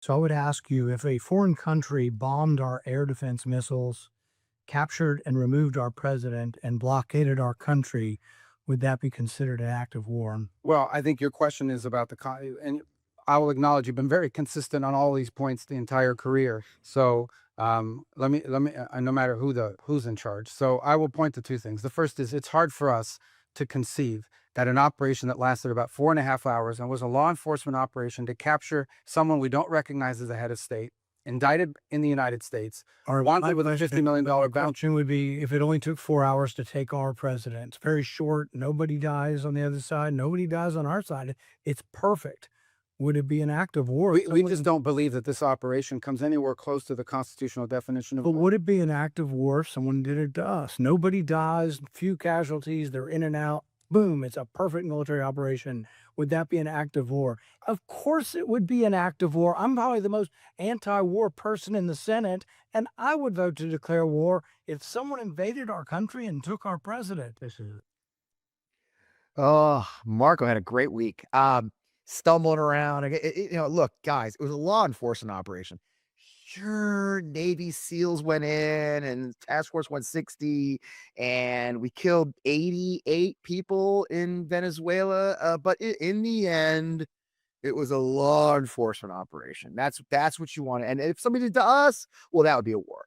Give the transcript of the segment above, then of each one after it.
So I would ask you, if a foreign country bombed our air defense missiles, captured and removed our president, and blockaded our country, would that be considered an act of war? Well, I think your question is about and I will acknowledge you've been very consistent on all these points the entire career. So no matter who's in charge. So I will point to two things. The first is it's hard for us to conceive that an operation that lasted about 4.5 hours and was a law enforcement operation to capture someone we don't recognize as a head of state, indicted in the United States, Or wanted with a $50 million bounty. question would be, if it only took 4 hours to take our president, it's very short. Nobody dies on the other side. Nobody dies on our side. It's perfect. Would it be an act of war? We just don't believe that this operation comes anywhere close to the constitutional definition of But war. would it be an act of war if someone did it to us? Nobody dies, few casualties, they're in and out. Boom, it's a perfect military operation. Would that be an act of war? Of course it would be an act of war. I'm probably the most anti-war person in the Senate, and I would vote to declare war if someone invaded our country and took our president. This is Oh, Marco had a great week. Stumbling around. Look, guys, it was a law enforcement operation. Sure, Navy SEALs went in and Task Force 160, and we killed 88 people in Venezuela. But in the end, it was a law enforcement operation. That's what you want. And if somebody did to us, well, that would be a war.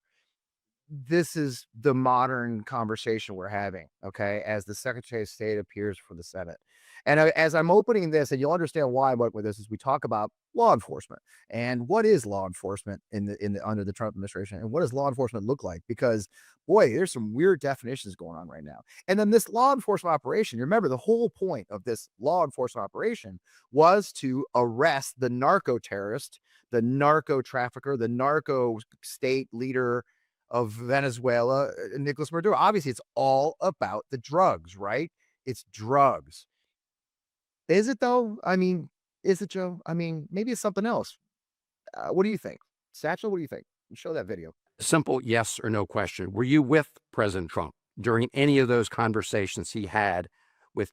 This is the modern conversation we're having, okay, as the Secretary of State appears for the Senate. And as I'm opening this, and you'll understand why I'm opening this, as we talk about law enforcement and what is law enforcement in the under the Trump administration, and what does law enforcement look like? Because boy, there's some weird definitions going on right now. And then this law enforcement operation, you remember the whole point of this law enforcement operation was to arrest the narco terrorist, the narco trafficker, the narco state leader of Venezuela, Nicolas Maduro. Obviously, it's all about the drugs, right? It's drugs. Is it though? I mean, is it, Joe? I mean, maybe it's something else. What do you think? Satchel, what do you think? Show that video. Simple yes or no question. Were you with President Trump during any of those conversations he had with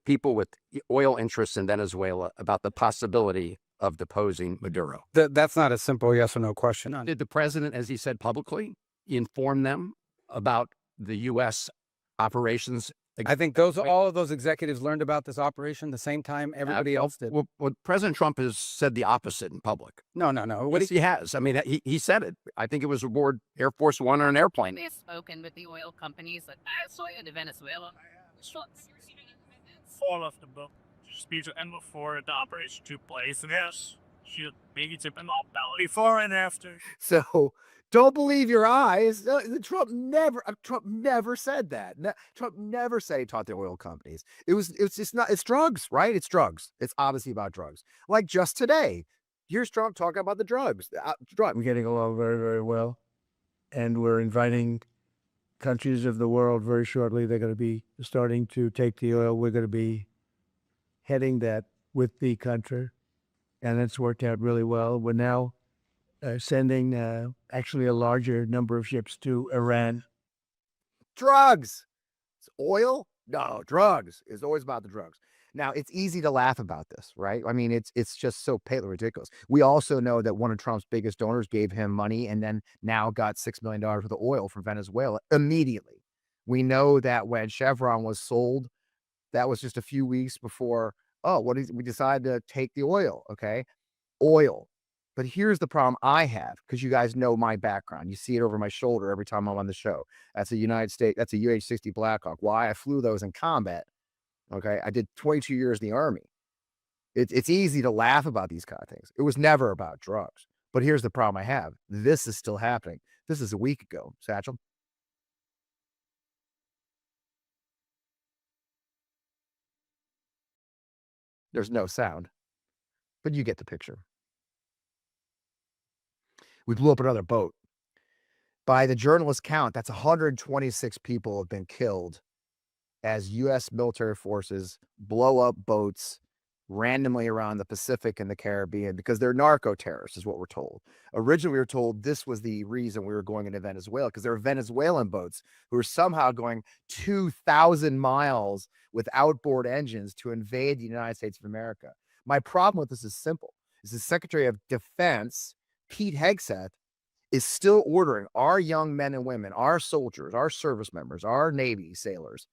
people with oil interests in Venezuela about the possibility of deposing Maduro? That's not a simple yes or no question. Did the president, as he said publicly, inform them about the U.S. operations? I think all of those executives learned about this operation the same time everybody else did. Well, President Trump has said the opposite in public. No. What he has. I mean, he said it. I think it was aboard Air Force One on an airplane. They've spoken with the oil companies that soy to Venezuela. Fall off the boat. Speech and before the operation took place. And yes, she maybe tip and all belly before and after. So don't believe your eyes. Trump never said that. Trump never said he taught the oil companies. It's just not. It's drugs, right? It's drugs. It's obviously about drugs. Like just today, here's Trump talking about the drugs. we're getting along very, very well. And we're inviting countries of the world very shortly. They're going to be starting to take the oil. We're going to be heading that with the country. And it's worked out really well. We're now sending actually a larger number of ships to Iran. Drugs. It's oil? No, drugs. It's always about the drugs. Now, it's easy to laugh about this, right? I mean, it's just so patently ridiculous. We also know that one of Trump's biggest donors gave him money and then now got $6 million worth of oil from Venezuela immediately. We know that when Chevron was sold, that was just a few weeks before, we decided to take the oil, okay? Oil. But here's the problem I have, because you guys know my background. You see it over my shoulder every time I'm on the show. That's a UH-60 Blackhawk. Why? I flew those in combat. Okay, I did 22 years in the Army. It's easy to laugh about these kind of things. It was never about drugs. But here's the problem I have. This is still happening. This is a week ago, Satchel. There's no sound, but you get the picture. We blew up another boat. By the journalist count, that's 126 people have been killed as U.S. military forces blow up boats randomly around the Pacific and the Caribbean because they're narco terrorists, is what we're told. Originally, we were told this was the reason we were going into Venezuela, because there were Venezuelan boats who were somehow going 2,000 miles with outboard engines to invade the United States of America. My problem with this is simple. is the Secretary of Defense, Pete Hegseth, is still ordering our young men and women, our soldiers, our service members, our Navy sailors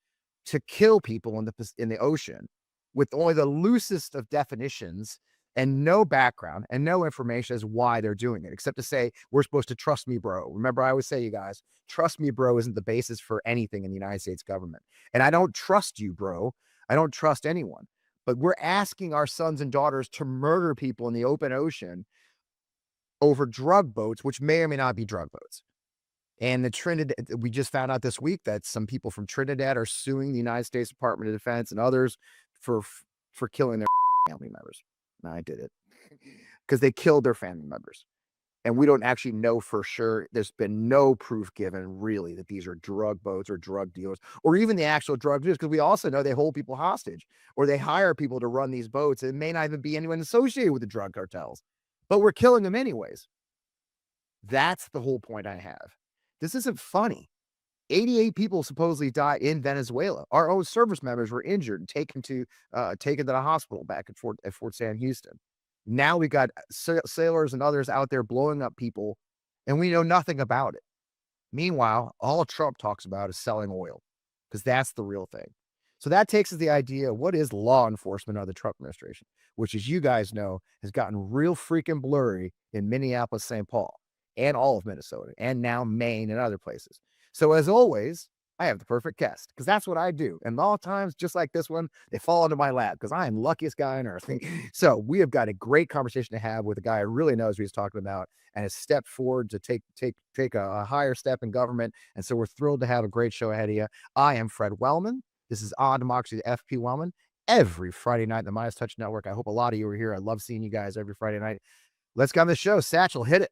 to kill people in the ocean with only the loosest of definitions and no background and no information as why they're doing it, except to say, we're supposed to trust me, bro. Remember, I always say, you guys, trust me, bro, isn't the basis for anything in the United States government. And I don't trust you, bro. I don't trust anyone. But we're asking our sons and daughters to murder people in the open ocean over drug boats, which may or may not be drug boats. And the Trinidad, we just found out this week that some people from Trinidad are suing the United States Department of Defense and others for killing their family members. And I did it because they killed their family members. And we don't actually know for sure. There's been no proof given really that these are drug boats or drug dealers or even the actual drug dealers, because we also know they hold people hostage or they hire people to run these boats. It may not even be anyone associated with the drug cartels, but we're killing them anyways. That's the whole point I have. This isn't funny. 88 people supposedly died in Venezuela. Our own service members were injured and taken to the hospital back at Fort Sam Houston. Now we got sailors and others out there blowing up people, and we know nothing about it. Meanwhile, all Trump talks about is selling oil, because that's the real thing. So that takes us the idea of what is law enforcement under the Trump administration, which, as you guys know, has gotten real freaking blurry in Minneapolis, St. Paul, and all of Minnesota, and now Maine and other places. So as always, I have the perfect guest, because that's what I do. And all times, just like this one, they fall into my lap because I am the luckiest guy on earth. So we have got a great conversation to have with a guy who really knows what he's talking about and has stepped forward to take a higher step in government. And so we're thrilled to have a great show ahead of you. I am Fred Wellman. This is On Democracy, FP Wellman, every Friday night, the Midas Touch Network. I hope a lot of you are here. I love seeing you guys every Friday night. Let's get on the show. Satchel, hit it.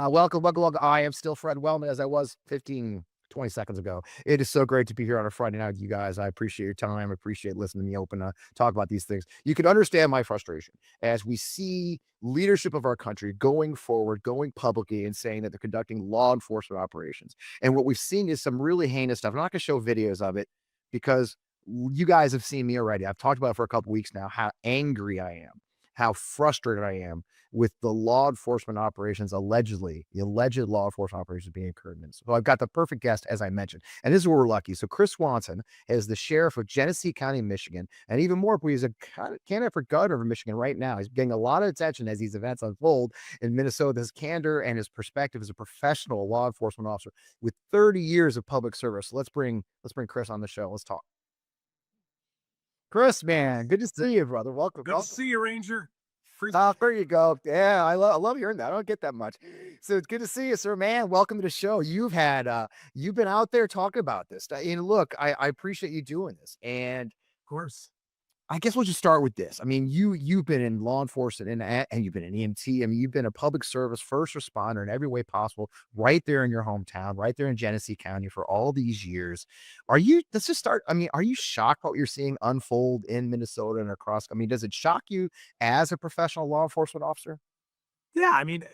Welcome. I am still Fred Wellman, as I was 15, 20 seconds ago. It is so great to be here on a Friday night with you guys. I appreciate your time. I appreciate listening to me open talk about these things. You can understand my frustration as we see leadership of our country going forward, going publicly and saying that they're conducting law enforcement operations. And what we've seen is some really heinous stuff. I'm not going to show videos of it because you guys have seen me already. I've talked about it for a couple weeks now, how angry I am, how frustrated I am with the law enforcement operations, the alleged law enforcement operations being occurred in. So I've got the perfect guest, as I mentioned, and this is where we're lucky. So Chris Swanson is the sheriff of Genesee County, Michigan, and even more, he's a candidate for governor of Michigan right now. He's getting a lot of attention as these events unfold in Minnesota. His candor and his perspective as a professional law enforcement officer with 30 years of public service. So let's bring Chris on the show. Let's talk. Chris, man, good to see you, brother. Welcome. Good to see you, Ranger. There you go. Yeah, I love hearing that. I don't get that much. So it's good to see you, sir, man. Welcome to the show. You've been out there talking about this. And look, I appreciate you doing this. And Of course. I guess we'll just start with this. I mean, you've been in law enforcement and you've been an EMT. I mean, you've been a public service first responder in every way possible, right there in your hometown, right there in Genesee County for all these years. Let's just start. I mean, are you shocked what you're seeing unfold in Minnesota and across? I mean, does it shock you as a professional law enforcement officer? Yeah, I mean,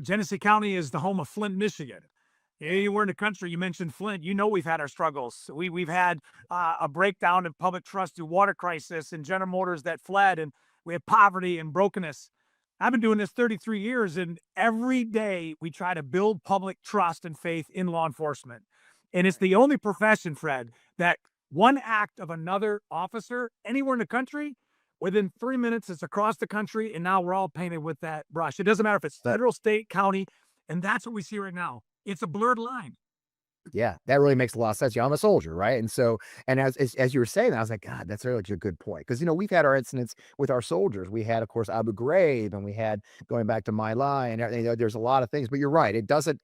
Genesee County is the home of Flint, Michigan. Anywhere in the country, you mentioned Flint, we've had our struggles. We've had a breakdown in public trust through water crisis and General Motors that fled, and we have poverty and brokenness. I've been doing this 33 years, and every day we try to build public trust and faith in law enforcement. And it's the only profession, Fred, that one act of another officer anywhere in the country, within 3 minutes, it's across the country, and now we're all painted with that brush. It doesn't matter if it's federal, state, county, and that's what we see right now. It's a blurred line. Yeah, that really makes a lot of sense. Yeah, I'm a soldier, right? And so, and as you were saying that, I was like, God, that's really a good point. Because we've had our incidents with our soldiers. We had, of course, Abu Ghraib, and we had going back to My Lai, and there's a lot of things. But you're right, it doesn't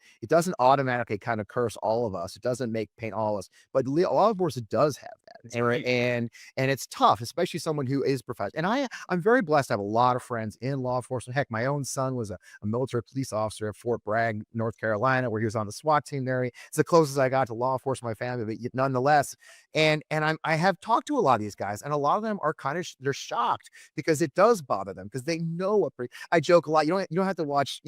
automatically kind of curse all of us. It doesn't paint all of us. But law enforcement does have that, and it's tough, especially someone who is professional. And I'm very blessed to have a lot of friends in law enforcement. Heck, my own son was a military police officer at Fort Bragg, North Carolina, where he was on the SWAT team there. It's the closest close as I got to law enforcement, my family, but nonetheless. I have talked to a lot of these guys, and a lot of them are kind of they're shocked because it does bother them because they know what. I joke a lot. You don't have to watch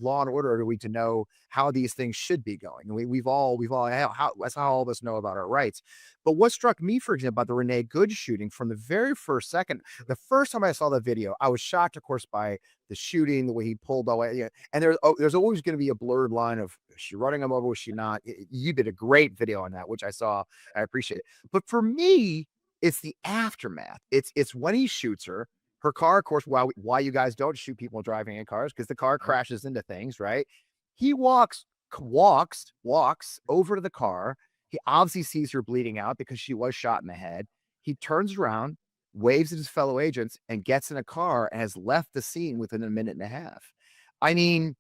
Law and Order every week to know how these things should be going. And we've all that's how all of us know about our rights. But what struck me, for example, about the Renee Good shooting from the very first second, the first time I saw the video, I was shocked, of course, by the shooting, the way he pulled away. Yeah. And there's always going to be a blurred line of, is she running him over? Was she not? You did a great video on that, which I saw. I appreciate it. But for me, it's the aftermath. It's when he shoots her. Her car, of course, why you guys don't shoot people driving in cars, because the car crashes into things, right? He walks over to the car. He obviously sees her bleeding out because she was shot in the head. He turns around, waves at his fellow agents, and gets in a car and has left the scene within a minute and a half. I mean,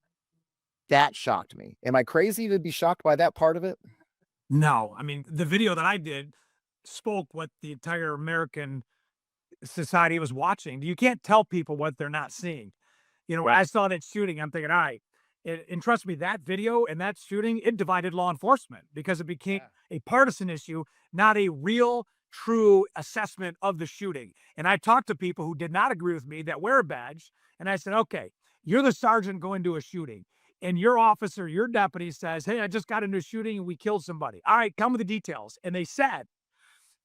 that shocked me. Am I crazy to be shocked by that part of it? No, I mean, the video that I did spoke what the entire American society was watching. You can't tell people what they're not seeing. When I saw that shooting, I'm thinking, all right. And trust me, that video and that shooting, it divided law enforcement because it became a partisan issue, not a real, true assessment of the shooting. And I talked to people who did not agree with me that wear a badge. And I said, okay, you're the sergeant going to a shooting. And your officer, your deputy says, hey, I just got into a shooting and we killed somebody. All right, come with the details. And they said,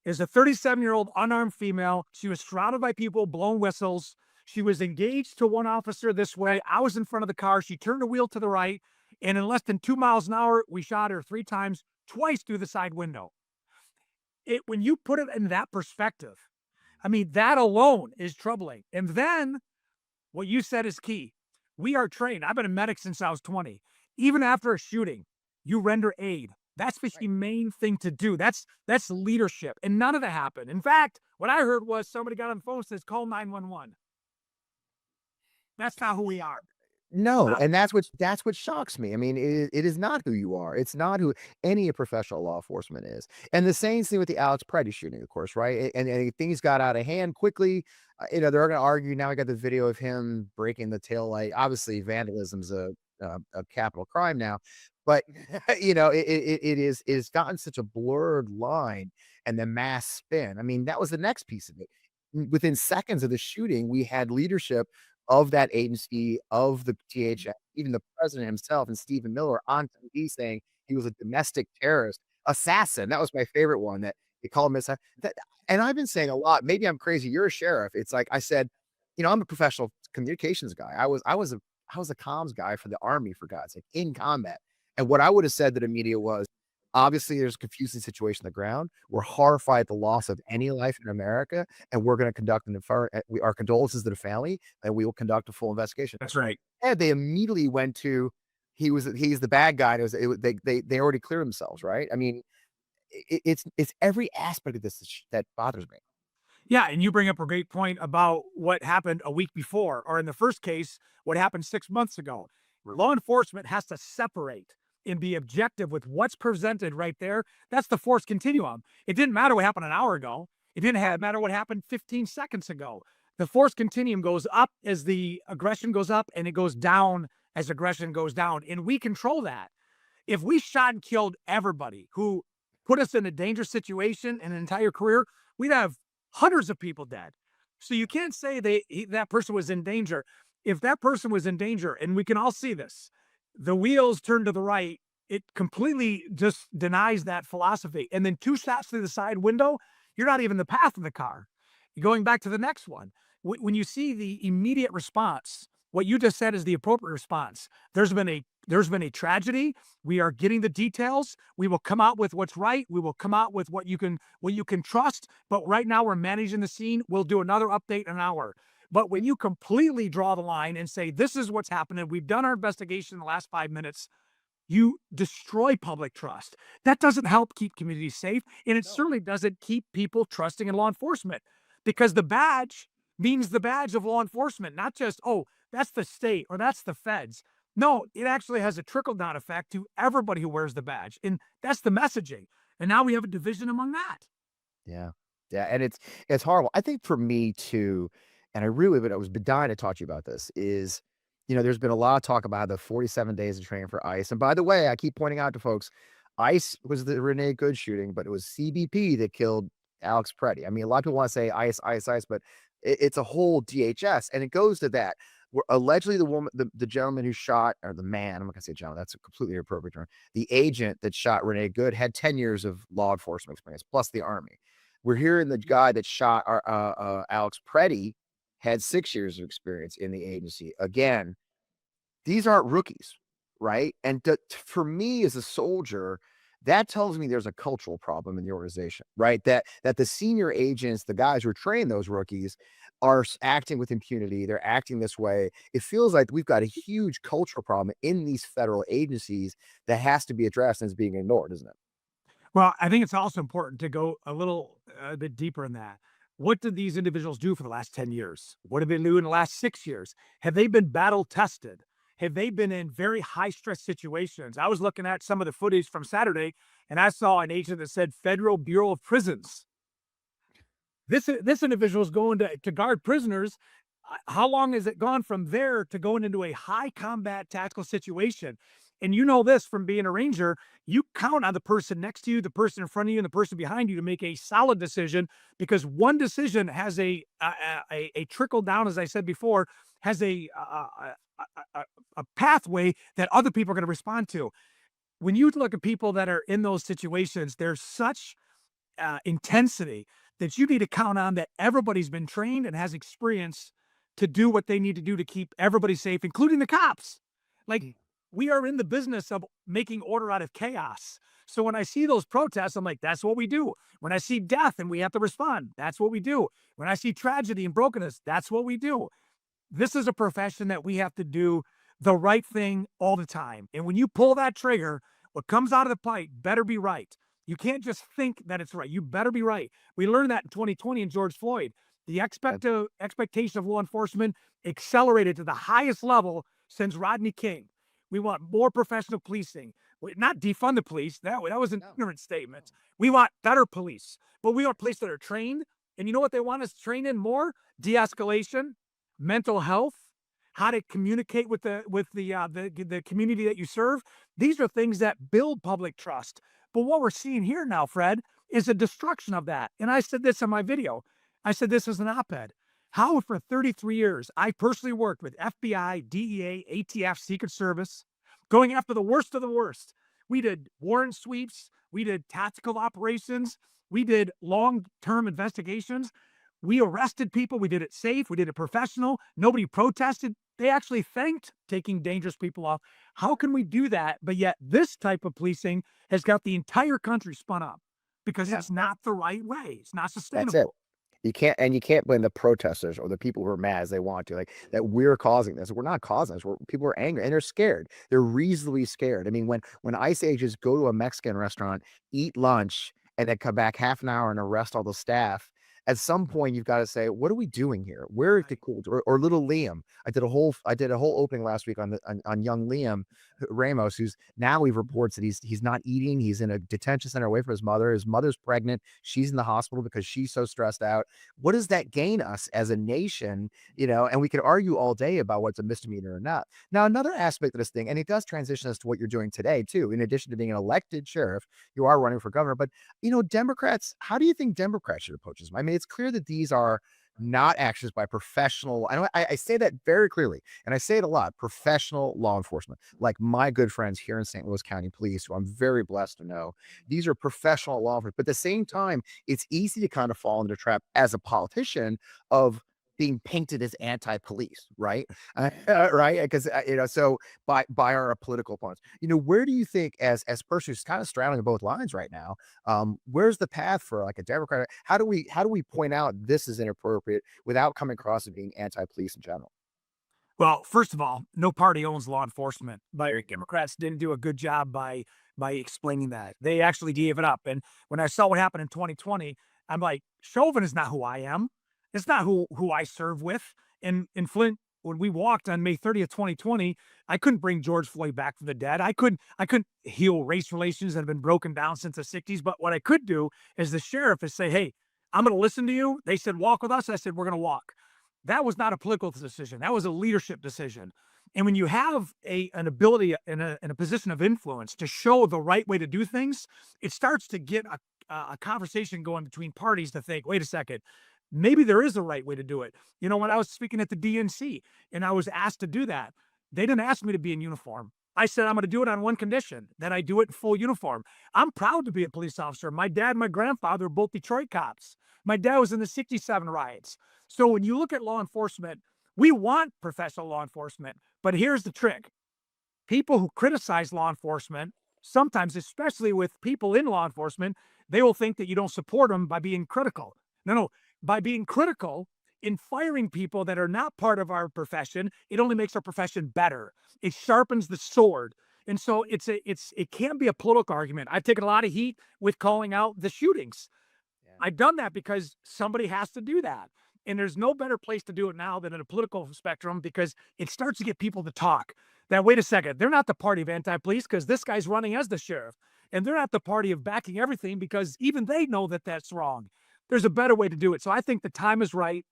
is a 37-year-old unarmed female. She was surrounded by people blowing whistles. She was engaged to one officer this way. I was in front of the car. She turned the wheel to the right. And in less than 2 miles an hour, we shot her 3 times, twice through the side window. When you put it in that perspective, I mean, that alone is troubling. And then what you said is key. We are trained. I've been a medic since I was 20. Even after a shooting, you render aid. That's the humane thing to do. That's leadership. And none of that happened. In fact, what I heard was somebody got on the phone and says, call 911. That's not who we are. No, and that's what shocks me. I mean, it is not who you are. It's not who any professional law enforcement is. And the same thing with the Alex Preddy shooting, of course, right? And things got out of hand quickly. They're going to argue now. I got the video of him breaking the tail light. Obviously, vandalism's a capital crime now, but it's gotten such a blurred line and the mass spin. I mean, that was the next piece of it. Within seconds of the shooting, we had leadership of that agency, of the THS, even the president himself and Stephen Miller on TV saying he was a domestic terrorist assassin. That was my favorite one, that they called him and I've been saying a lot, maybe I'm crazy. You're a sheriff. It's like I said, I'm a professional communications guy. I was a comms guy for the Army, for God's sake, in combat. And what I would have said to the media was, obviously, there's a confusing situation on the ground. We're horrified at the loss of any life in America, and we're going to conduct our condolences to the family, and we will conduct a full investigation. That's right. And they immediately went to he's the bad guy. They already cleared themselves, right? I mean, it's every aspect of this that bothers me. Yeah, and you bring up a great point about what happened a week before, or in the first case, what happened 6 months ago. Law enforcement has to separate and be objective with what's presented right there. That's the force continuum. It didn't matter what happened an hour ago. It didn't matter what happened 15 seconds ago. The force continuum goes up as the aggression goes up, and it goes down as aggression goes down. And we control that. If we shot and killed everybody who put us in a dangerous situation in an entire career, we'd have hundreds of people dead. So you can't say that person was in danger. If that person was in danger, and we can all see this, the wheels turn to the right, it completely just denies that philosophy. And then 2 shots through the side window, you're not even the path of the car. Going back to the next one, when you see the immediate response, what you just said is the appropriate response. There's been a tragedy. We are getting the details. We will come out with what's right. We will come out with what you can trust. But right now we're managing the scene. We'll do another update in an hour. But when you completely draw the line and say, this is what's happening, we've done our investigation in the last 5 minutes, you destroy public trust. That doesn't help keep communities safe. And it certainly doesn't keep people trusting in law enforcement, because the badge means the badge of law enforcement, not just, oh, that's the state or that's the feds. No, it actually has a trickle-down effect to everybody who wears the badge. And that's the messaging. And now we have a division among that. Yeah. Yeah. And it's horrible. I think for me too, and I was dying to talk to you about this, is, there's been a lot of talk about the 47 days of training for ICE. And by the way, I keep pointing out to folks, ICE was the Renee Good shooting, but it was CBP that killed Alex Preddy. I mean, a lot of people want to say ICE, ICE, ICE, but it's a whole DHS, and it goes to that. Where allegedly the woman, the gentleman who shot, or the man, I'm not gonna say gentleman, that's a completely inappropriate term. The agent that shot Renee Good had 10 years of law enforcement experience, plus the Army. We're hearing the guy that shot our, Alex Preddy had 6 years of experience in the agency. Again, these aren't rookies, right? And for me as a soldier, that tells me there's a cultural problem in the organization, right? That the senior agents, the guys who are training those rookies, are acting with impunity. They're acting this way. It feels like we've got a huge cultural problem in these federal agencies that has to be addressed and is being ignored, isn't it? Well, I think it's also important to go a little bit deeper in that. What did these individuals do for the last 10 years? What have they do in the last 6 years? Have they been battle tested? Have they been in very high stress situations? I was looking at some of the footage from Saturday and I saw an agent that said Federal Bureau of Prisons. This individual is going to guard prisoners. How long has it gone from there to going into a high combat tactical situation? And you know this from being a ranger, you count on the person next to you, the person in front of you, and the person behind you to make a solid decision, because one decision has a trickle down, as I said before, has a pathway that other people are going to respond to. When you look at people that are in those situations, there's such intensity that you need to count on that everybody's been trained and has experience to do what they need to do to keep everybody safe, including the cops. Like, we are in the business of making order out of chaos. So when I see those protests, I'm like, that's what we do. When I see death and we have to respond, that's what we do. When I see tragedy and brokenness, that's what we do. This is a profession that we have to do the right thing all the time. And when you pull that trigger, what comes out of the pipe better be right. You can't just think that it's right. You better be right. We learned that in 2020 in George Floyd. The expectation of law enforcement accelerated to the highest level since Rodney King. We want more professional policing. Not defund the police. That was an ignorant statement. We want better police, but we want police that are trained. And you know what they want us to train in more? De-escalation, mental health, how to communicate with the community that you serve. These are things that build public trust. But what we're seeing here now, Fred, is a destruction of that. And I said this in my video. I said this as an op-ed. How for 33 years, I personally worked with FBI, DEA, ATF, Secret Service, going after the worst of the worst. We did warrant sweeps. We did tactical operations. We did long-term investigations. We arrested people. We did it safe. We did it professional. Nobody protested. They actually thanked taking dangerous people off. How can we do that? But yet this type of policing has got the entire country spun up because it's not the right way. It's not sustainable. That's it. You can't blame the protesters or the people who are mad as they want to, like that we're causing this. We're not causing this. People are angry and they're scared. They're reasonably scared. I mean, when ICE agents go to a Mexican restaurant, eat lunch, and then come back half an hour and arrest all the staff, at some point you've got to say, what are we doing here? Where are the cool, or little Liam? I did a whole opening last week on young Liam Ramos, who's now he reports that he's not eating. He's in a detention center away from his mother. His mother's pregnant. She's in the hospital because she's so stressed out. What does that gain us as a nation? And we could argue all day about what's a misdemeanor or not. Now, another aspect of this thing, and it does transition us to what you're doing today too. In addition to being an elected sheriff, you are running for governor. But Democrats, how do you think Democrats should approach this? I mean, it's clear that these are not actions by professional. I say that very clearly, and I say it a lot, professional law enforcement, like my good friends here in St. Louis County Police, who I'm very blessed to know. These are professional law enforcement, but at the same time, it's easy to kind of fall into the trap as a politician of being painted as anti-police, right? Right? Because so by our political opponents, where do you think, as a person who's kind of straddling both lines right now, where's the path for like a Democrat? How do we point out this is inappropriate without coming across as being anti-police in general? Well, first of all, no party owns law enforcement. But Democrats didn't do a good job by explaining that. They actually gave it up. And when I saw what happened in 2020, I'm like, Chauvin is not who I am. It's not who I serve with. In Flint, when we walked on May 30th, 2020, I couldn't bring George Floyd back from the dead. I couldn't heal race relations that have been broken down since the 60s. But what I could do as the sheriff is say, hey, I'm going to listen to you. They said, walk with us. I said, we're going to walk. That was not a political decision. That was a leadership decision. And when you have an ability in a position of influence to show the right way to do things, it starts to get a conversation going between parties to think, wait a second, maybe there is a right way to do it. When I was speaking at the DNC and I was asked to do that, they didn't ask me to be in uniform. I said, I'm going to do it on one condition, that I do it in full uniform. I'm proud to be a police officer. My dad and my grandfather were both Detroit cops. My dad was in the 67 riots. So when you look at law enforcement, we want professional law enforcement, but here's the trick. People who criticize law enforcement, sometimes, especially with people in law enforcement, they will think that you don't support them by being critical. No, by being critical in firing people that are not part of our profession, it only makes our profession better. It sharpens the sword. And so it can be a political argument. I've taken a lot of heat with calling out the shootings. Yeah. I've done that because somebody has to do that. And there's no better place to do it now than in a political spectrum, because it starts to get people to talk. That, wait a second, they're not the party of anti-police because this guy's running as the sheriff. And they're not the party of backing everything because even they know that that's wrong. There's a better way to do it. So I think the time is right.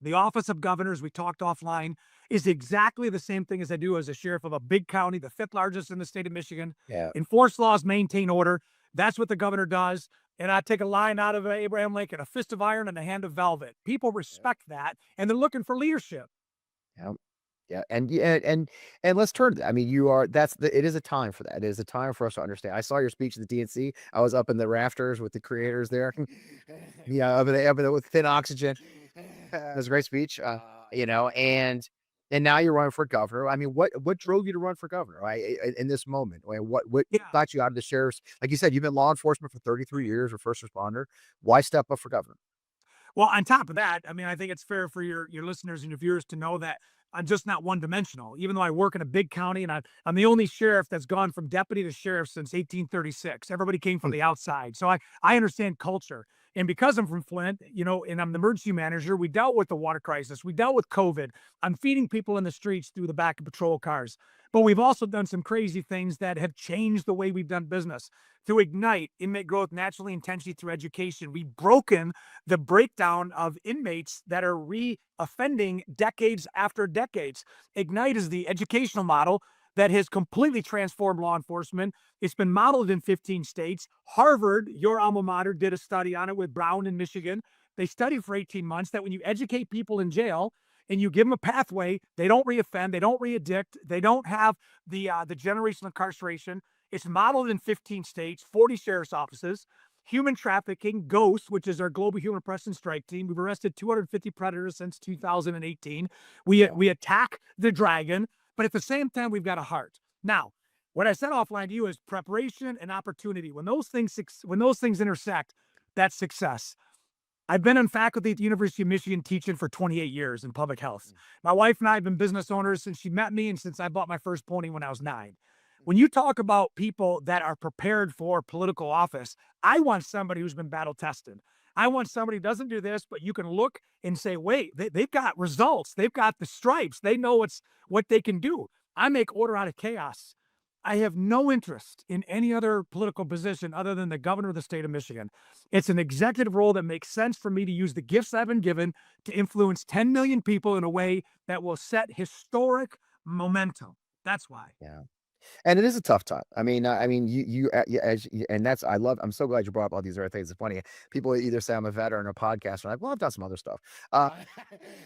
The office of governors, we talked offline, is exactly the same thing as I do as a sheriff of a big county, the 5th largest in the state of Michigan. Yeah. Enforce laws, maintain order. That's what the governor does. And I take a line out of Abraham Lincoln, a fist of iron and a hand of velvet. People respect that, and they're looking for leadership. Yeah. Yeah. And let's turn to that. I mean, it is a time for that. It is a time for us to understand. I saw your speech at the DNC. I was up in the rafters with the creators there. Yeah. Up there with thin oxygen. It was a great speech. And now you're running for governor. I mean, what drove you to run for governor, right? In this moment? What Yeah. got you out of the sheriff's? Like you said, you've been law enforcement for 33 years, or first responder. Why step up for governor? Well, on top of that, I mean, I think it's fair for your listeners and your viewers to know that I'm just not one dimensional. Even though I work in a big county, and I'm the only sheriff that's gone from deputy to sheriff since 1836. Everybody came from the outside. So I understand culture. And because I'm from Flint, and I'm the emergency manager, we dealt with the water crisis. We dealt with COVID. I'm feeding people in the streets through the back of patrol cars. But we've also done some crazy things that have changed the way we've done business. Through Ignite, inmate growth naturally intentionally through education, we've broken the breakdown of inmates that are re-offending decades after decades. Ignite is the educational model that has completely transformed law enforcement. It's been modeled in 15 states. Harvard, your alma mater, did a study on it with Brown in Michigan. They studied for 18 months that when you educate people in jail and you give them a pathway, they don't reoffend, they don't readdict, they don't have the generational incarceration. It's modeled in 15 states, 40 sheriff's offices. Human trafficking, GHOST, which is our Global Human Oppression Strike Team. We've arrested 250 predators since 2018. We attack the dragon, but at the same time, we've got a heart. Now, what I said offline to you is preparation and opportunity. When those things intersect, that's success. I've been on faculty at the University of Michigan teaching for 28 years in public health. My wife and I have been business owners since she met me and since I bought my first pony when I was 9. When you talk about people that are prepared for political office, I want somebody who's been battle tested. I want somebody who doesn't do this, but you can look and say, wait, they've got results. They've got the stripes. They know what they can do. I make order out of chaos. I have no interest in any other political position other than the governor of the state of Michigan. It's an executive role that makes sense for me to use the gifts I've been given to influence 10 million people in a way that will set historic momentum. That's why. Yeah. And it is a tough time. I mean, I'm so glad you brought up all these other things. It's funny. People either say I'm a veteran or a podcaster. I'm like, well, I've done some other stuff. Some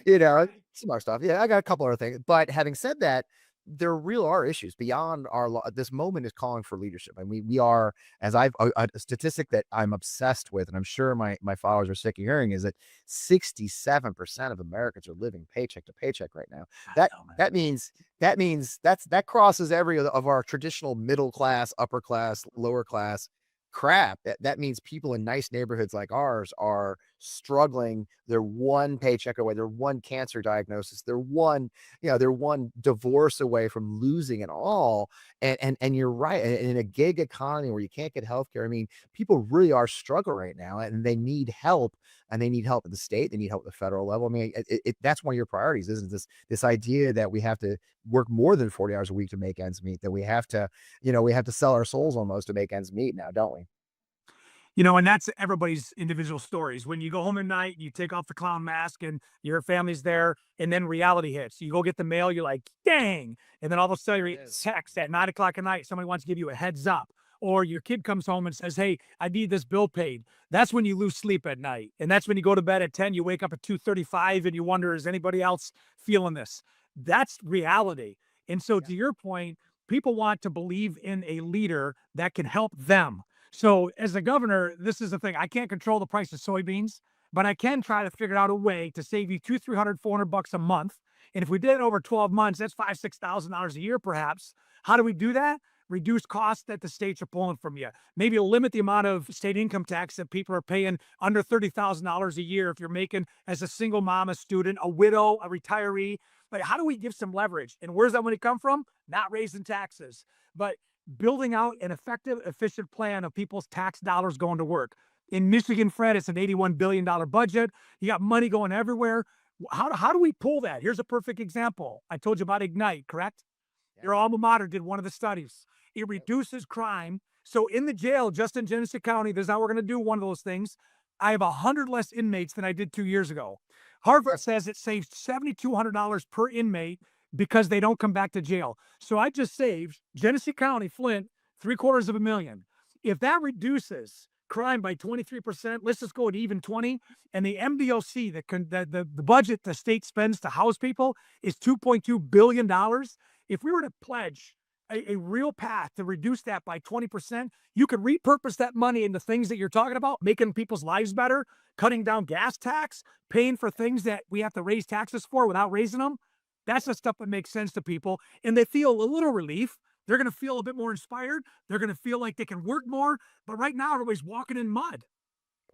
other stuff. Yeah, I got a couple other things. But having said that, there real are issues beyond our law. This moment is calling for leadership. And we are, as a statistic that I'm obsessed with, and I'm sure my followers are sick of hearing, is that 67% of Americans are living paycheck to paycheck right now. That means that crosses every of our traditional middle class, upper class, lower class crap. That means people in nice neighborhoods like ours are struggling. They're one paycheck away. They're one cancer diagnosis. They're one divorce away from losing it all. And you're right. In a gig economy where you can't get healthcare, I mean, people really are struggling right now, and they need help. And they need help at the state. They need help at the federal level. I mean, that's one of your priorities, isn't this idea that we have to work more than 40 hours a week to make ends meet, that we have to sell our souls almost to make ends meet now, don't we? And that's everybody's individual stories. When you go home at night, you take off the clown mask and your family's there, and then reality hits. You go get the mail, you're like, dang. And then all of a sudden, you text at 9 o'clock at night. Somebody wants to give you a heads up. Or your kid comes home and says, hey, I need this bill paid. That's when you lose sleep at night. And that's when you go to bed at 10, you wake up at 2:35 and you wonder, is anybody else feeling this? That's reality. And so to your point, people want to believe in a leader that can help them. So as a governor, this is the thing. I can't control the price of soybeans, but I can try to figure out a way to save you 200, 300, $400 a month. And if we did it over 12 months, that's $5,000, $6,000 a year, perhaps. How do we do that? Reduce costs that the states are pulling from you. Maybe limit the amount of state income tax that people are paying under $30,000 a year if you're making as a single mom, a student, a widow, a retiree. Like, how do we give some leverage? And where's that money come from? Not raising taxes, but building out an effective, efficient plan of people's tax dollars going to work. In Michigan, Fred, it's an $81 billion budget. You got money going everywhere. How do we pull that? Here's a perfect example. I told you about Ignite, correct? Your alma mater did one of the studies. It reduces crime. So in the jail, just in Genesee County, this is how we're going to do one of those things. I have 100 less inmates than I did 2 years ago. Harvard says it saves $7,200 per inmate because they don't come back to jail. So I just saved Genesee County, Flint, $750,000. If that reduces crime by 23%, let's just go at even 20. And the MDOC, the budget the state spends to house people is $2.2 billion. If we were to pledge a real path to reduce that by 20%, you could repurpose that money into things that you're talking about, making people's lives better, cutting down gas tax, paying for things that we have to raise taxes for without raising them. That's the stuff that makes sense to people. And they feel a little relief. They're going to feel a bit more inspired. They're going to feel like they can work more. But right now, everybody's walking in mud.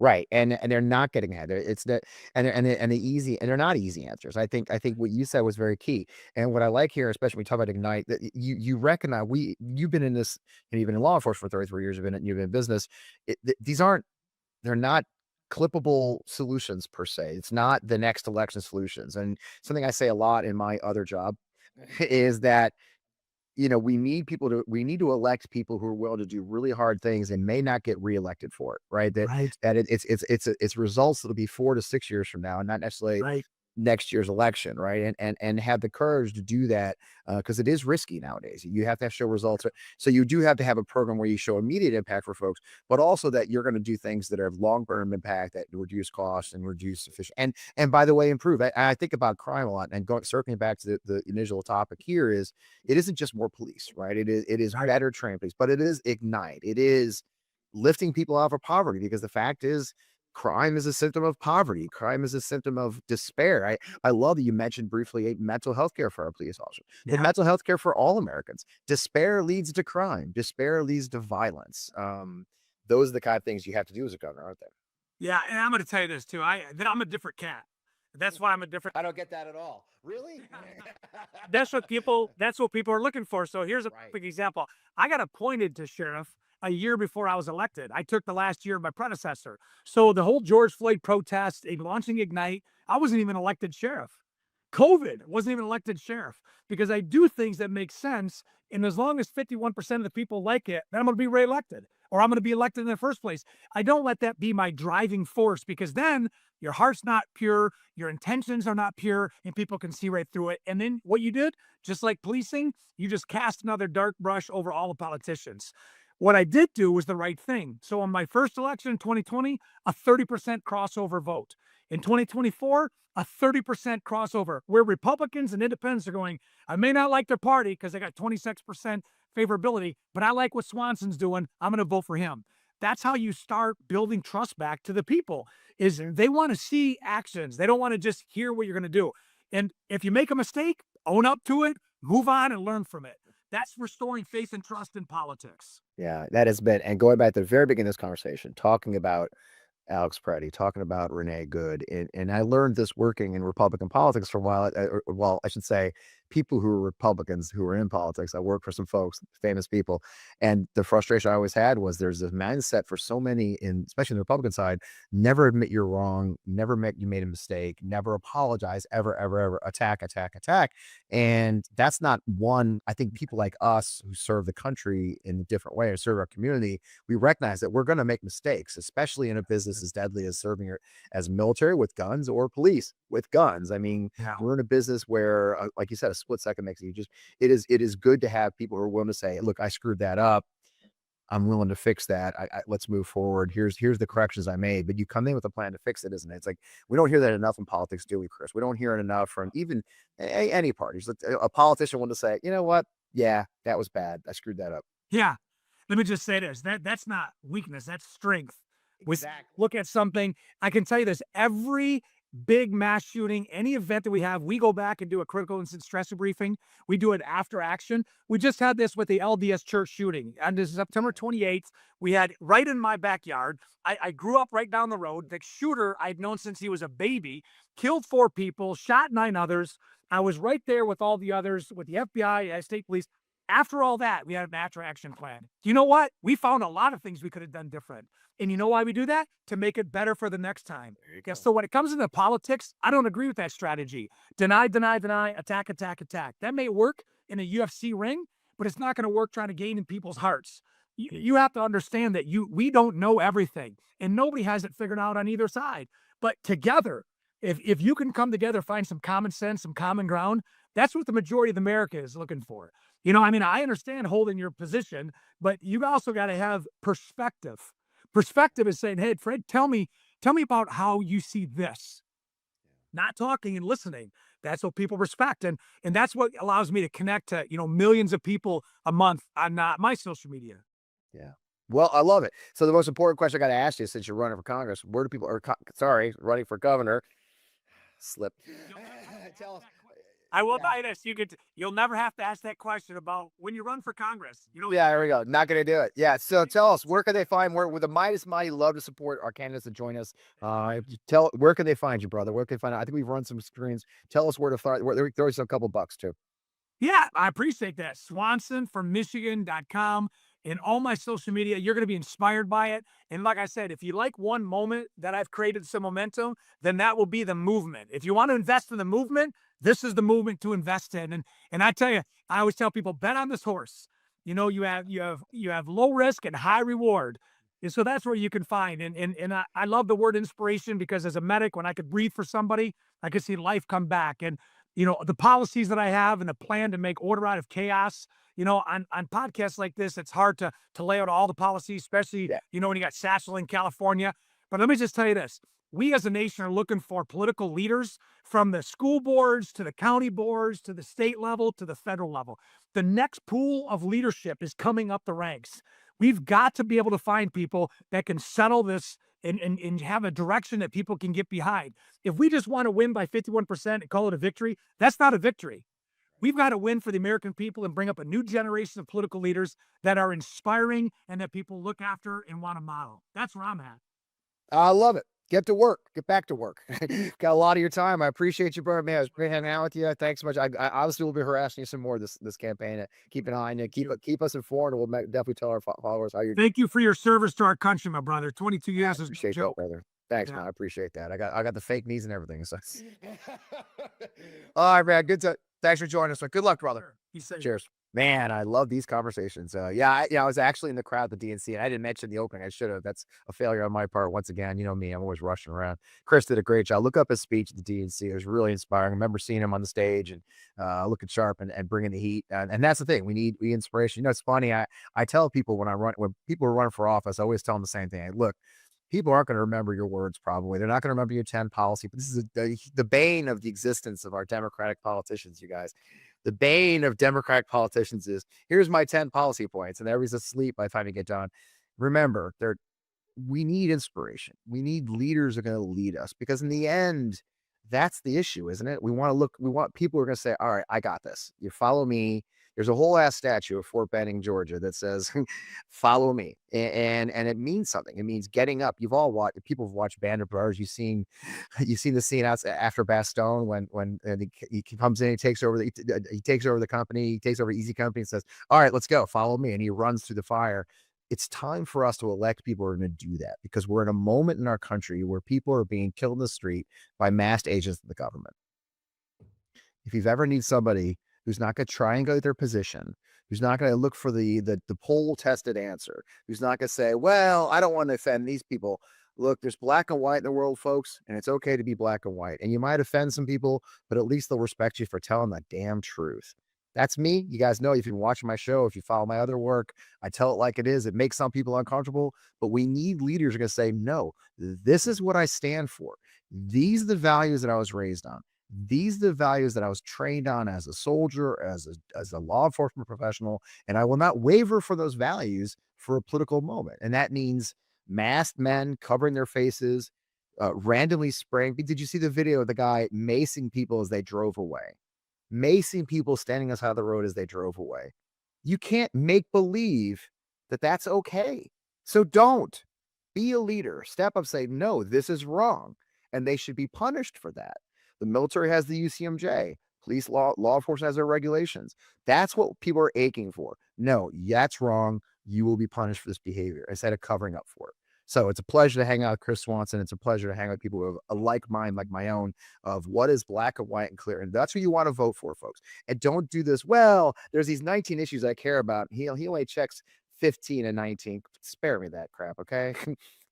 Right, and they're not getting ahead. It's the and the easy and they're not easy answers. I think what you said was very key. And what I like here, especially when we talk about Ignite, that you recognize you've been in this, you've been in law enforcement for 33 years, you've been in business. They're not clippable solutions per se. It's not the next election solutions. And something I say a lot in my other job is that we need to elect people who are willing to do really hard things and may not get reelected for it, right? That Right. that it's results that'll be 4 to 6 years from now, and not necessarily Right. next year's election, right? And have the courage to do that because it is risky nowadays. You have to show results, so you do have to have a program where you show immediate impact for folks, but also that you're going to do things that have long-term impact that reduce costs and reduce efficiency. And by the way, improve. I think about crime a lot, and circling back to the initial topic here is it isn't just more police, right? It is better trained police, but it is Ignite. It is lifting people out of poverty because the fact is crime is a symptom of poverty. Crime is a symptom of despair. I love that you mentioned briefly mental health care for our police officers and Yeah. mental health care for all Americans. Despair leads to crime. Despair leads to violence. Those are the kind of things you have to do as a governor, aren't they? Yeah, and I'm going to tell you this too. I'm a different cat. That's why I'm a different. I don't get that at all. Really? That's what people. That's what people are looking for. So here's a Right. perfect example. I got appointed to sheriff a year before I was elected. I took the last year of my predecessor. So the whole George Floyd protest, launching Ignite, I wasn't even elected sheriff. COVID wasn't even elected sheriff because I do things that make sense. And as long as 51% of the people like it, then I'm going to be reelected or I'm going to be elected in the first place. I don't let that be my driving force because then your heart's not pure, your intentions are not pure, and people can see right through it. And then what you did, just like policing, you just cast another dark brush over all the politicians. What I did do was the right thing. So on my first election in 2020, a 30% crossover vote. In 2024, a 30% crossover, where Republicans and independents are going, I may not like their party because they got 26% favorability, but I like what Swanson's doing. I'm going to vote for him. That's how you start building trust back to the people, is they want to see actions. They don't want to just hear what you're going to do. And if you make a mistake, own up to it, move on and learn from it. That's restoring faith and trust in politics. Yeah, that has been, and going back to the very beginning of this conversation, talking about Alex Preddy, talking about Renee Good, and I learned this working in Republican politics for a while. Well, I should say, people who are Republicans who are in politics. I work for some folks, famous people, and the frustration I always had was there's this mindset for so many, especially in the Republican side, never admit you're wrong, never admit you made a mistake, never apologize, ever, ever, ever, attack, attack, attack. And that's not one. I think people like us who serve the country in a different way or serve our community, we recognize that we're going to make mistakes, especially in a business as deadly as serving as military with guns or police with guns. I mean, Yeah. we're in a business where, like you said, a split second makes you just, it is good to have people who are willing to say, look, I screwed that up. I'm willing to fix that. Let's move forward. Here's the corrections I made, but you come in with a plan to fix it, isn't it? It's like, we don't hear that enough in politics, do we, Chris? We don't hear it enough from even any parties. A politician want to say, you know what? Yeah, that was bad. I screwed that up. Yeah. Let me just say this. That's not weakness. That's strength. Exactly. Look at something. I can tell you this. Every big mass shooting, any event that we have, we go back and do a critical incident stress debriefing. We do it after action. We just had this with the LDS church shooting. On this September 28th, we had right in my backyard. I grew up right down the road. The shooter I'd known since he was a baby, killed 4 people, shot 9 others. I was right there with all the others, with the FBI, state police. After all that, we had an after action plan. Do you know what? We found a lot of things we could have done different. And you know why we do that? To make it better for the next time. So when it comes into politics, I don't agree with that strategy. Deny, deny, deny, attack, attack, attack. That may work in a UFC ring, but it's not going to work trying to gain in people's hearts. You have to understand that we don't know everything, and nobody has it figured out on either side. But together, if you can come together, find some common sense, some common ground, that's what the majority of America is looking for. You know, I mean, I understand holding your position, but you also got to have perspective. Perspective is saying, hey, Fred, tell me about how you see this. Not talking and listening. That's what people respect. And that's what allows me to connect to, millions of people a month on my social media. Yeah. Well, I love it. So the most important question I got to ask you, since you're running for Congress, where do people, running for governor, slip. Tell us. I will tell you this: you'll never have to ask that question about when you run for Congress. Yeah, there we go. Not going to do it. Yeah. So tell us, where can they find, where with the Midas Mighty love to support our candidates to join us. Where can they find you, brother? Where can they find out? I think we've run some screens. Tell us where to find, throw us a couple bucks too. Yeah, I appreciate that. Swanson from Michigan.com. In all my social media, you're going to be inspired by it. And like I said, if you like one moment that I've created some momentum, then that will be the movement. If you want to invest in the movement, this is the movement to invest in. And I tell you, I always tell people, bet on this horse. You have low risk and high reward. And so that's where you can find. And I love the word inspiration, because as a medic, when I could breathe for somebody, I could see life come back. And the policies that I have and the plan to make order out of chaos. On podcasts like this, it's hard to lay out all the policies, especially, when you got Satchel in California. But let me just tell you this. We as a nation are looking for political leaders from the school boards to the county boards to the state level to the federal level. The next pool of leadership is coming up the ranks. We've got to be able to find people that can settle this and have a direction that people can get behind. If we just want to win by 51% and call it a victory, that's not a victory. We've got to win for the American people and bring up a new generation of political leaders that are inspiring and that people look after and want to model. That's where I'm at. I love it. Get to work. Get back to work. Got a lot of your time. I appreciate you, brother. Man, it was great hanging out with you. Thanks so much. I obviously will be harassing you some more this campaign. Keep an eye on you. Keep us informed. And we'll definitely tell our followers how you're doing. Thank you for your service to our country, my brother. 22 years is no Appreciate that, joke. brother. Thanks, man. I appreciate that. I got the fake knees and everything. So. All right, man. Thanks for joining us. Good luck, brother. Cheers. Man, I love these conversations. I was actually in the crowd at the DNC, and I didn't mention the opening. I should have. That's a failure on my part. Once again, you know me, I'm always rushing around. Chris did a great job. Look up his speech at the DNC. It was really inspiring. I remember seeing him on the stage and looking sharp and bringing the heat. And that's the thing. We need inspiration. It's funny. I tell people when people are running for office, I always tell them the same thing. Look, people aren't going to remember your words. Probably they're not going to remember your 10 policy. But this is the bane of the existence of our Democratic politicians. You guys. The bane of Democratic politicians is, here's my 10 policy points, and everybody's asleep by the time you get done. Remember, we need inspiration. We need leaders who are going to lead us, because in the end, that's the issue, isn't it? We want people who are going to say, all right, I got this. You follow me. There's a whole ass statue of Fort Benning, Georgia that says, follow me. And it means something. It means getting up. You've all watched, people have watched Band of Brothers. You've seen the scene out after Bastogne when he comes in, he takes over the company, he takes over Easy Company and says, all right, let's go, follow me. And he runs through the fire. It's time for us to elect people who are going to do that, because we're in a moment in our country where people are being killed in the street by masked agents of the government. If you've ever need somebody who's not going to triangulate their position, who's not going to look for the poll tested answer, who's not going to say, well, I don't want to offend these people. Look, there's black and white in the world, folks, and it's okay to be black and white. And you might offend some people, but at least they'll respect you for telling the damn truth. That's me. You guys know, if you've been watching my show, if you follow my other work, I tell it like it is. It makes some people uncomfortable, but we need leaders who are going to say, no, this is what I stand for. These are the values that I was raised on. These are the values that I was trained on as a soldier, as a law enforcement professional, and I will not waver for those values for a political moment. And that means masked men covering their faces, randomly spraying. Did you see the video of the guy macing people as they drove away? Macing people standing on the side of the road as they drove away. You can't make believe that that's okay. So don't be a leader. Step up, say, no, this is wrong. And they should be punished for that. The military has the UCMJ. Police law enforcement has their regulations. That's what people are aching for. No, that's wrong. You will be punished for this behavior instead of covering up for it. So it's a pleasure to hang out with Chris Swanson. It's a pleasure to hang out with people who have a like mind, like my own, of what is black and white and clear. And that's who you want to vote for, folks. And don't do this, well, there's these 19 issues I care about. He only checks 15 and 19. Spare me that crap, okay?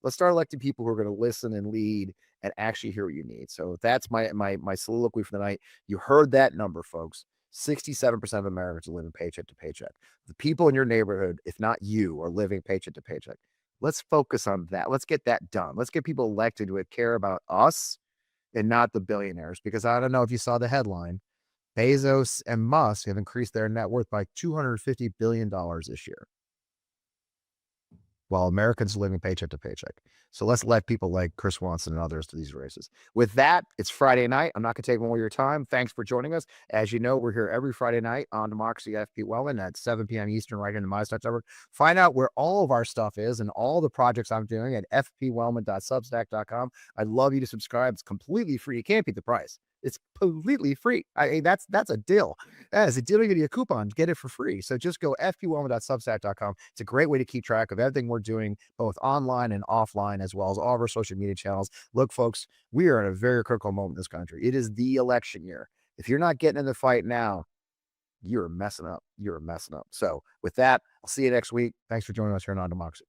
Let's start electing people who are going to listen and lead and actually hear what you need. So that's my soliloquy for the night. You heard that number, folks. 67% of Americans are living paycheck to paycheck. The people in your neighborhood, if not you, are living paycheck to paycheck. Let's focus on that. Let's get that done. Let's get people elected who would care about us and not the billionaires. Because I don't know if you saw the headline, Bezos and Musk have increased their net worth by $250 billion this year, while Americans are living paycheck to paycheck. So let's let people like Chris Swanson and others to these races. With that, it's Friday night. I'm not going to take more of your time. Thanks for joining us. As you know, we're here every Friday night on Democracy FP Wellman at 7 p.m. Eastern, right here in the MyStart Network. Find out where all of our stuff is and all the projects I'm doing at fpwellman.substack.com. I'd love you to subscribe. It's completely free. You can't beat the price. It's completely free. That's a deal. That is a deal. You get a coupon, get it for free. So just go fpwellman.substack.com. It's a great way to keep track of everything we're doing, both online and offline, as well as all of our social media channels. Look, folks, we are in a very critical moment in this country. It is the election year. If you're not getting in the fight now, you're messing up. You're messing up. So with that, I'll see you next week. Thanks for joining us here on Democracy.